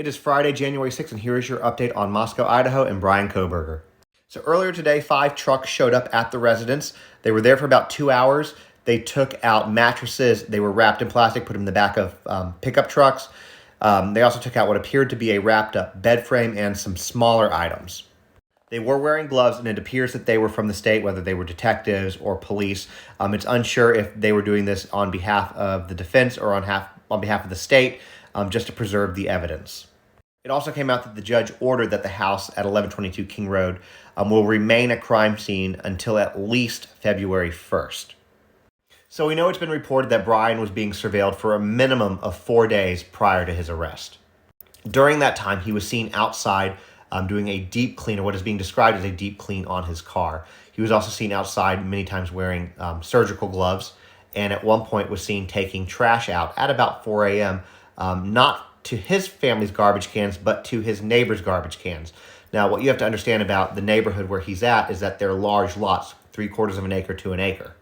It is Friday, January 6th, and here is your update on Moscow, Idaho, and Bryan Kohberger. So earlier today, 5 trucks showed up at the residence. They were there for about 2 hours. They took out mattresses. They were wrapped in plastic, put them in the back of pickup trucks. They also took out what appeared to be a wrapped-up bed frame and some smaller items. They were wearing gloves, and it appears that they were from the state, whether they were detectives or police. It's unsure if they were doing this on behalf of the defense or on behalf of the state, just to preserve the evidence. It also came out that the judge ordered that the house at 1122 King Road will remain a crime scene until at least February 1st. So we know it's been reported that Bryan was being surveilled for a minimum of 4 days prior to his arrest. During that time, he was seen outside doing a deep clean, or what is being described as a deep clean on his car. He was also seen outside many times wearing surgical gloves, and at one point was seen taking trash out at about 4 a.m., not to his family's garbage cans, but to his neighbor's garbage cans. Now, what you have to understand about the neighborhood where he's at is that they're large lots, 3/4 of an acre to an acre.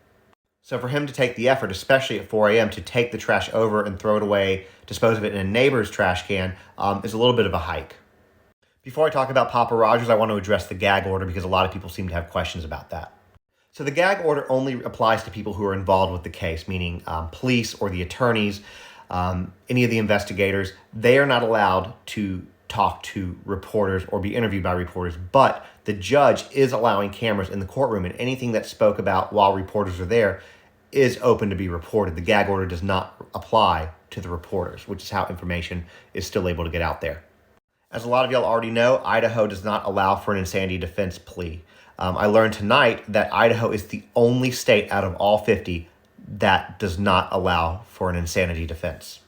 So for him to take the effort, especially at 4 a.m., to take the trash over and throw it away, dispose of it in a neighbor's trash can, is a little bit of a hike. Before I talk about Papa Rogers, I want to address the gag order because a lot of people seem to have questions about that. So the gag order only applies to people who are involved with the case, meaning police or the attorneys, any of the investigators. They are not allowed to talk to reporters or be interviewed by reporters, but the judge is allowing cameras in the courtroom, and anything that's spoke about while reporters are there is open to be reported. The gag order does not apply to the reporters, which is how information is still able to get out there. As a lot of y'all already know, Idaho does not allow for an insanity defense plea. I learned tonight that Idaho is the only state out of all 50 that does not allow for an insanity defense.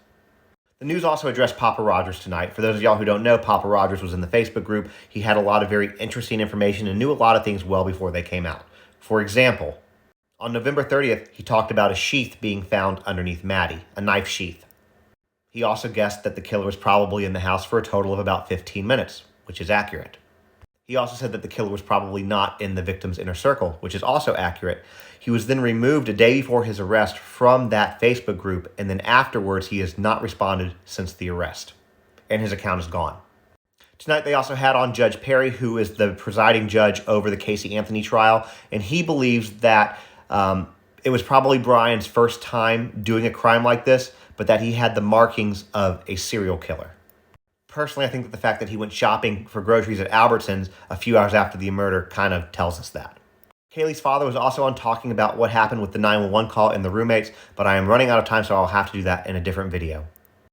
The news also addressed Papa Rogers tonight. For those of y'all who don't know, Papa Rogers was in the Facebook group. He had a lot of very interesting information and knew a lot of things well before they came out. For example, on November 30th, he talked about a sheath being found underneath Maddie, a knife sheath. He also guessed that the killer was probably in the house for a total of about 15 minutes, which is accurate. He also said that the killer was probably not in the victim's inner circle, which is also accurate. He was then removed a day before his arrest from that Facebook group, and then afterwards he has not responded since the arrest, and his account is gone. Tonight they also had on Judge Perry, who is the presiding judge over the Casey Anthony trial, and he believes that it was probably Bryan's first time doing a crime like this, but that he had the markings of a serial killer. Personally, I think that the fact that he went shopping for groceries at Albertsons a few hours after the murder kind of tells us that. Kaylee's father was also on talking about what happened with the 911 call and the roommates, but I am running out of time, so I'll have to do that in a different video.